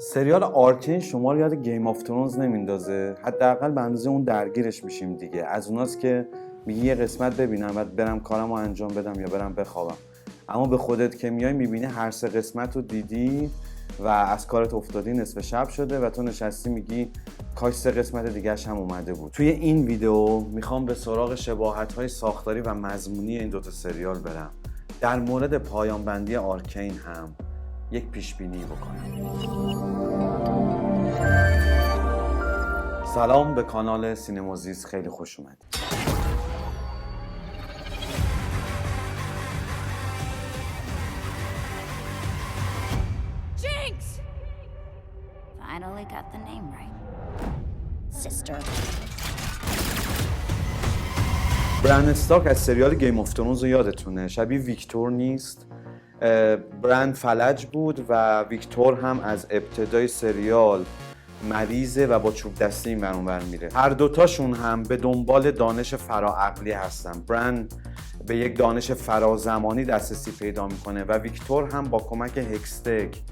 سریال آرکین شما رو یاد گیم آف ترونز نمیندازه؟ حداقل به اندازه اون درگیرش میشیم دیگه. از اوناست که میگی یه قسمت ببینم و برم کارمو انجام بدم یا برم بخوابم، اما به خودت که میای میبینی هر سه قسمت رو دیدی و از کارت افتادی، نصف شب شده و تو نشستی میگی کاش سه قسمت دیگه‌ش هم اومده بود. توی این ویدیو میخوام به سراغ شباهت‌های ساختاری و مضمونی این دوتا سریال برم. در مورد پایان بندی آرکین هم یک پیش بینی بکنم. سلام به کانال سینمازیس، خیلی خوش اومدید. Jinx! Finally got the name right. Sister. برند استارک از سریال گیم آف ترونز رو یادتونه؟ شبیه ویکتور نیست؟ برند فلج بود و ویکتور هم از ابتدای سریال مریضه و با چوب دستی این ور اون ور میره. هر دوتاشون هم به دنبال دانش فراعقلی هستن. برند به یک دانش فرازمانی دسترسی پیدا میکنه و ویکتور هم با کمک هکستک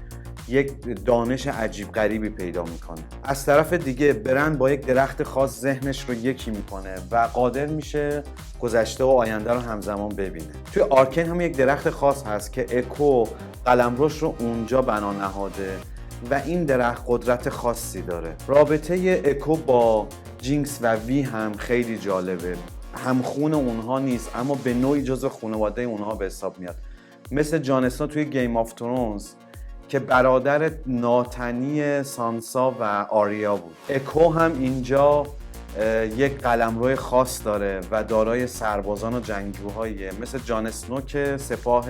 یک دانش عجیب غریبی پیدا میکنه. از طرف دیگه برند با یک درخت خاص ذهنش رو یکی میکنه و قادر میشه گذشته و آینده رو همزمان ببینه. توی آرکین هم یک درخت خاص هست که اکو قلمروش رو اونجا بنا نهاده و این درخت قدرت خاصی داره. رابطه اکو با جینکس و وی هم خیلی جالبه. همخون اونها نیست اما به نوعی جزو خانواده اونها به حساب میاد، مثل جان اسنو توی گیم آف ترونز که برادر ناتنی سانسا و آریا بود. اکو هم اینجا یک قلمرو خاص داره و دارای سربازان و جنگجوهاییه، مثل جان اسنو که سپاه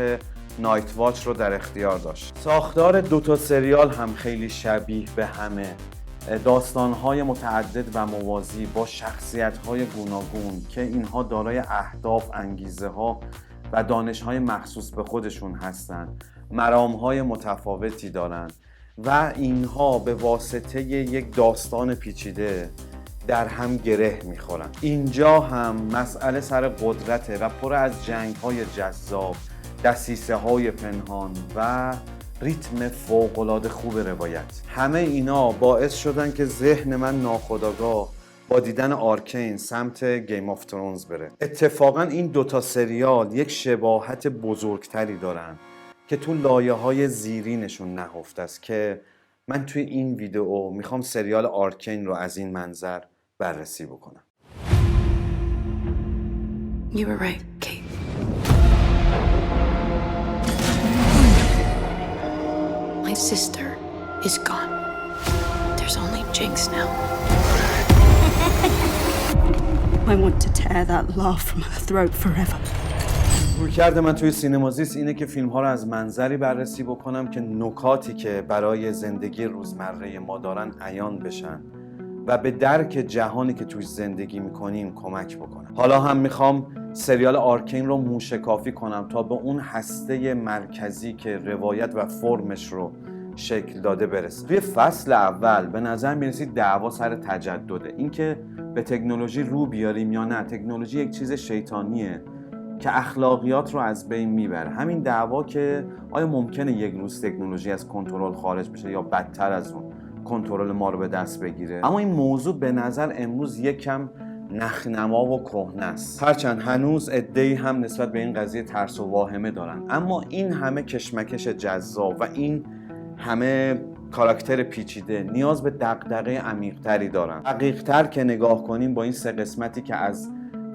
نایت واچ رو در اختیار داشت. ساختار دوتا سریال هم خیلی شبیه به همه، داستان‌های متعدد و موازی با شخصیت‌های گوناگون که اینها دارای اهداف، انگیزه‌ها و دانش‌های مخصوص به خودشون هستند. مرام‌های متفاوتی دارند و اینها به واسطه یک داستان پیچیده در هم گره میخورن. اینجا هم مسئله سر قدرته و پر از جنگ‌های جذاب، دسیسه‌های پنهان و ریتم فوق‌العاده خوب روایت. همه اینا باعث شدن که ذهن من ناخودآگاه با دیدن آرکین سمت گیم آف ترونز بره. اتفاقا این دوتا سریال یک شباهت بزرگتری دارن که تو لایه‌های زیرینشون نهفته است که من توی این ویدیو میخوام سریال آرکین رو از این منظر بررسی بکنم. You were right, Kate. My sister is gone. There's only Jinx now. I want to tear that laugh from her throat forever. رویکرد من توی سینمازیس اینه که فیلم ها رو از منظری بررسی بکنم که نکاتی که برای زندگی روزمره ما دارن عیان بشن و به درک جهانی که توش زندگی میکنیم کمک بکنم. حالا هم میخوام سریال آرکین رو موشکافی کنم تا به اون هسته مرکزی که روایت و فرمش رو شکل داده برسه. توی فصل اول به نظر میرسید دعوا سر تجدده، اینکه به تکنولوژی رو بیاریم یا نه. تکنولوژی یک چیز شیطانیه که اخلاقیات رو از بین میبره. همین دعوا که آیا ممکنه یک روز تکنولوژی از کنترل خارج بشه یا بدتر از اون کنترل ما رو به دست بگیره. اما این موضوع به نظر امروز یکم نخنما و کهنه است، هرچند هنوز عده‌ای هم نسبت به این قضیه ترس و واهمه دارن. اما این همه کشمکش جذاب و این همه کاراکتر پیچیده نیاز به دغدغه عمیق‌تری دارن. دقیق‌تر که نگاه کنیم با این سه قسمتی که از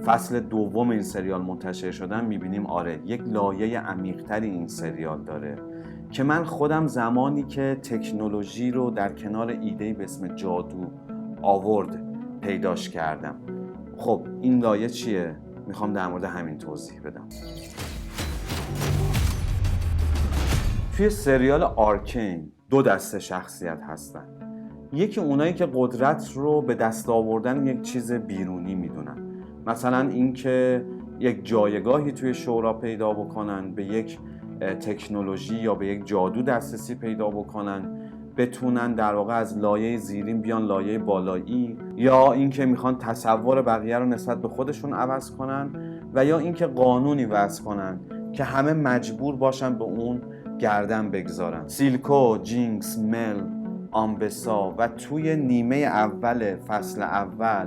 فصل دوم این سریال منتشر شدن میبینیم آره یک لایه عمیق‌تری این سریال داره که من خودم زمانی که تکنولوژی رو در کنار ایده‌ای به اسم جادو آورد پیداش کردم. خب این لایه چیه؟ میخوام در مورد همین توضیح بدم. توی سریال آرکین دو دسته شخصیت هستن. یکی اونایی که قدرت رو به دست آوردن یک چیز بیرونی میدونن، مثلا اینکه یک جایگاهی توی شورا پیدا بکنن، به یک تکنولوژی یا به یک جادو دسترسی پیدا بکنن، بتونن در واقع از لایه زیرین بیان لایه بالایی، یا اینکه میخوان تصور بقیه رو نسبت به خودشون عوض کنن، و یا اینکه قانونی وضع کنن که همه مجبور باشن به اون گردن بگذارن. سیلکو، جینکس، مل، آمبسا و توی نیمه اول فصل اول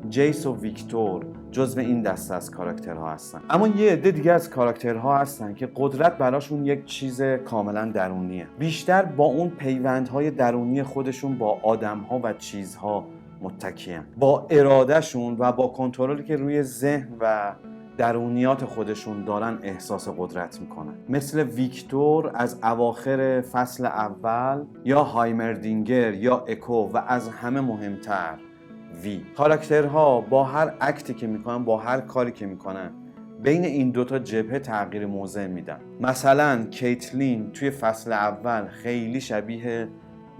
جیس و ویکتور جزو این دسته از کاراکترها هستن. اما یه عده دیگه از کاراکترها هستن که قدرت براشون یک چیز کاملا درونیه، بیشتر با اون پیوندهای درونی خودشون با آدمها و چیزها متکی‌اند. با ارادهشون و با کنترلی که روی ذهن و درونیات خودشون دارن احساس قدرت میکنن. مثل ویکتور از اواخر فصل اول، یا هایمردینگر یا اکو، و از همه مهمتر وی. کاراکترها با هر اکتی که میکنن، با هر کاری که میکنن، بین این دوتا جبهه تغییر موضع میدن. مثلا کیتلین توی فصل اول خیلی شبیه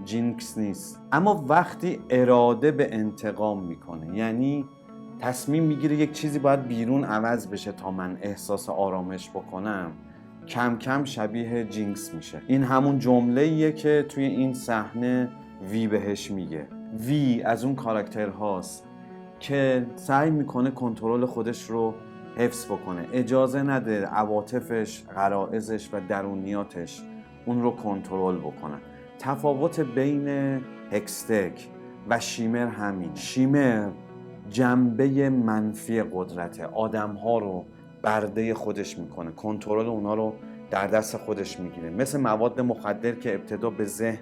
جینکس نیست، اما وقتی اراده به انتقام میکنه، یعنی تصمیم میگیره یک چیزی باید بیرون عوض بشه تا من احساس آرامش بکنم، کم کم شبیه جینکس میشه. این همون جمله‌ایه که توی این صحنه وی بهش میگه. وی از اون کاراکتر هاست که سعی میکنه کنترل خودش رو حفظ بکنه، اجازه نده عواطفش، غرایزش و درونیاتش اون رو کنترل بکنن. تفاوت بین هکستک و شیمر همین. شیمر جنبه منفی قدرته، آدم‌ها رو برده خودش میکنه، کنترل اونها رو در دست خودش میگیره. مثل مواد مخدر که ابتدا به ذهن،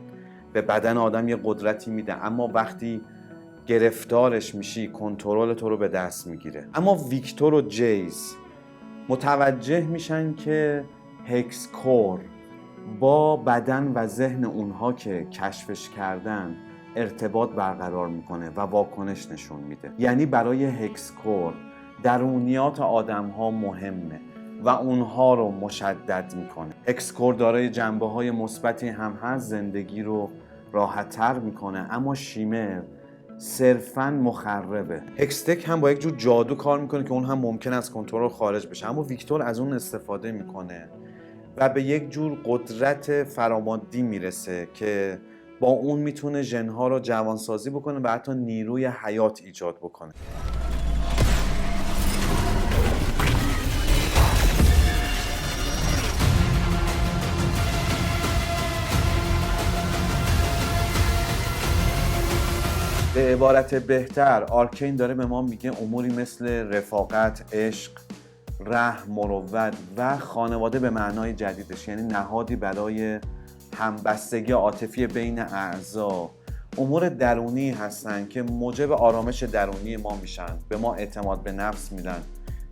به بدن آدم یه قدرتی میده، اما وقتی گرفتارش میشی کنترل تو رو به دست میگیره. اما ویکتور و جیس متوجه میشن که هکسکور با بدن و ذهن اونها که کشفش کردن ارتباط برقرار میکنه و واکنش نشون میده. یعنی برای هکسکور درونیات آدم ها مهمه و اونها رو مشدد میکنه. هکسکور دارای جنبه های مثبتی هم هست، زندگی رو راحت تر میکنه، اما شیمر صرفاً مخربه. هکستک هم با یک جور جادو کار میکنه که اون هم ممکن از کنترل خارج بشه، اما ویکتور از اون استفاده میکنه و به یک جور قدرت فرامادی میرسه که با اون میتونه ژن‌ها رو جوانسازی بکنه و حتی نیروی حیات ایجاد بکنه. به عبارت بهتر، آرکین داره به ما میگه اموری مثل رفاقت، عشق، رحم، مروت و خانواده به معنای جدیدش، یعنی نهادی برای همبستگی عاطفی بین اعضا، امور درونی هستن که موجب آرامش درونی ما میشن، به ما اعتماد به نفس میدن،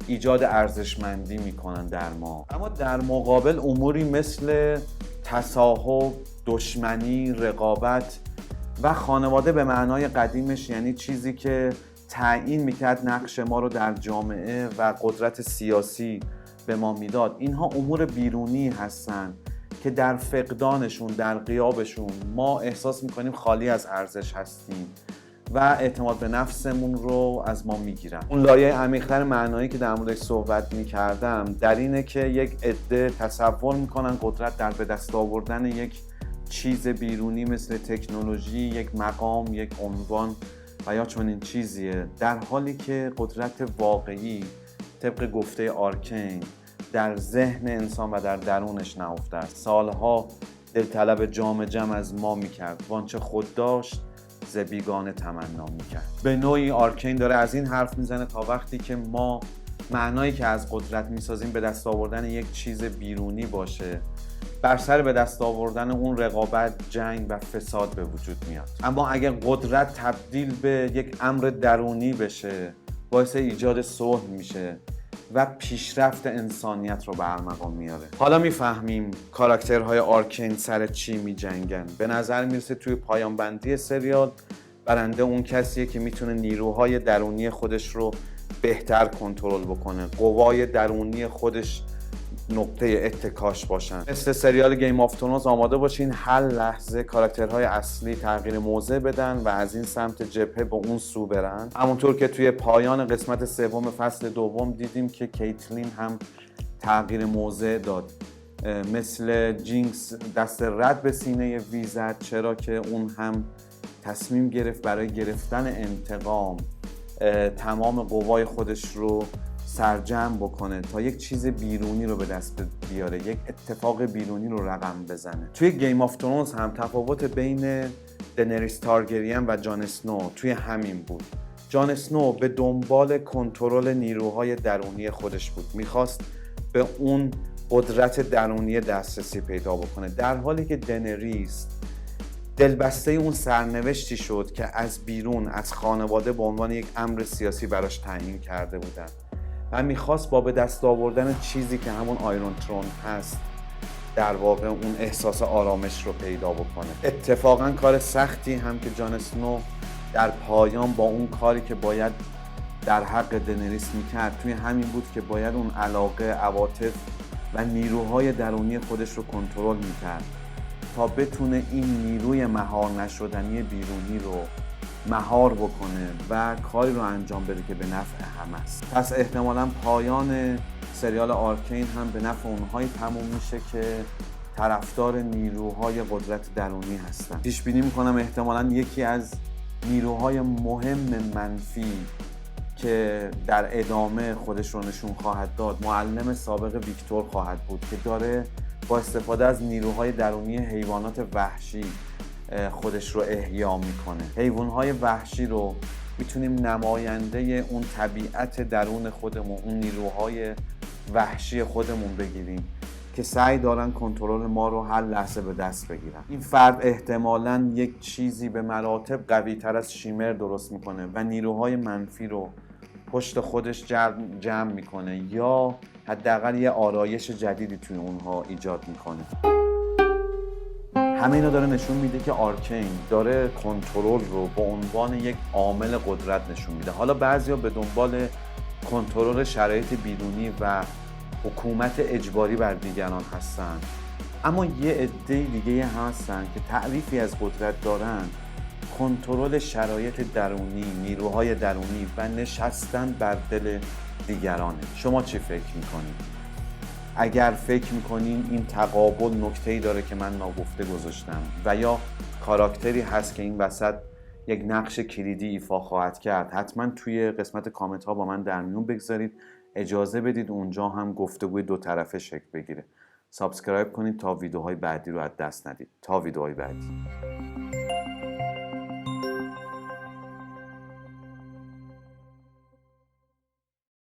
ایجاد ارزشمندی میکنن در ما. اما در مقابل اموری مثل تصاحب، دشمنی، رقابت و خانواده به معنای قدیمش، یعنی چیزی که تعیین میکرد نقش ما رو در جامعه و قدرت سیاسی به ما میداد، اینها امور بیرونی هستن که در فقدانشون، در غیابشون ما احساس میکنیم خالی از ارزش هستیم و اعتماد به نفسمون رو از ما میگیرن. اون لایه عمیق‌تر معنایی که در موردش صحبت میکردم در اینه که یک عده تصور میکنن قدرت در به دست آوردن یک چیز بیرونی مثل تکنولوژی، یک مقام، یک عنوان و یا چنین چیزیه، در حالی که قدرت واقعی طبق گفته آرکین در ذهن انسان و در درونش نهفته است. سالها دلطلب جام جم از ما میکرد، وانچه خود داشت ز بیگانه تمنا میکرد. به نوعی آرکین داره از این حرف میزنه تا وقتی که ما معنایی که از قدرت میسازیم به دست آوردن یک چیز بیرونی باشه، بر سر به دست آوردن اون رقابت، جنگ و فساد به وجود میاد. اما اگر قدرت تبدیل به یک امر درونی بشه، باعث ایجاد صلح میشه و پیشرفت انسانیت رو به ارمغان میاره. حالا میفهمیم کاراکترهای آرکین سر چی میجنگن. به نظر میرسه توی پایان بندی سریال برنده اون کسیه که میتونه نیروهای درونی خودش رو بهتر کنترل بکنه، قوای درونی خودش نقطه اتکاش باشن. مثل سریال گیم آف ترونز آماده باشین هر لحظه کاراکترهای اصلی تغییر موضع بدن و از این سمت جبهه به اون سو برن. همونطور که توی پایان قسمت سوم فصل دوم دیدیم که کیتلین هم تغییر موضع داد، مثل جینکس دست رد به سینه وی زد، چرا که اون هم تصمیم گرفت برای گرفتن انتقام تمام قوای خودش رو سرجم بکنه تا یک چیز بیرونی رو به دست بیاره، یک اتفاق بیرونی رو رقم بزنه. توی گیم آف ترونز هم تفاوت بین دنریس تارگریان و جان اسنو توی همین بود. جان اسنو به دنبال کنترل نیروهای درونی خودش بود، میخواست به اون قدرت درونی دسترسی پیدا بکنه، در حالی که دنریس دلبسته اون سرنوشتی شد که از بیرون از خانواده به عنوان یک امر سیاسی براش تعیین کرده بودن و میخواست با به دست آوردن چیزی که همون آیرون ترون هست در واقع اون احساس آرامش رو پیدا بکنه. اتفاقا کار سختی هم که جان اسنو در پایان با اون کاری که باید در حق دنریس میکرد توی همین بود که باید اون علاقه، عواطف و نیروهای درونی خودش رو کنترل میکرد تا بتونه این نیروی مهار نشدنی بیرونی رو مهار بکنه و کاری رو انجام بده که به نفع همه است. پس احتمالاً پایان سریال آرکین هم به نفع اونهایی تموم میشه که طرفدار نیروهای قدرت درونی هستن. پیش بینی میکنم احتمالاً یکی از نیروهای مهم منفی که در ادامه خودش رو نشون خواهد داد معلم سابق ویکتور خواهد بود که داره با استفاده از نیروهای درونی حیوانات وحشی خودش رو احیا میکنه. حیوانات وحشی رو میتونیم نماینده اون طبیعت درون خودمون، اون نیروهای وحشی خودمون بگیریم که سعی دارن کنترل ما رو هر لحظه به دست بگیرن. این فرد احتمالاً یک چیزی به مراتب قوی تر از شیمر درست میکنه و نیروهای منفی رو پشت خودش جمع میکنه یا حداقل یه آرایش جدیدی توی اونها ایجاد میکنه. همه اینا داره نشون میده که آرکین داره کنترل رو به عنوان یک عامل قدرت نشون میده. حالا بعضیا به دنبال کنترل شرایط بیرونی و حکومت اجباری بر دیگران هستن، اما یه عده دیگه هستن که تعریفی از قدرت دارن کنترل شرایط درونی، نیروهای درونی و نشستن بر دل دیگرانه. شما چی فکر میکنید؟ اگر فکر میکنین این تقابل نکته‌ای داره که من ناگفته گذاشتم و یا کاراکتری هست که این وسط یک نقش کلیدی ایفا خواهد کرد، حتما توی قسمت کامنت ها با من در میون بگذارید. اجازه بدید اونجا هم گفتگوی دو طرفه شکل بگیره. سابسکرایب کنید تا ویدیوهای بعدی رو از دست ندید. تا ویدیوهای بعدی.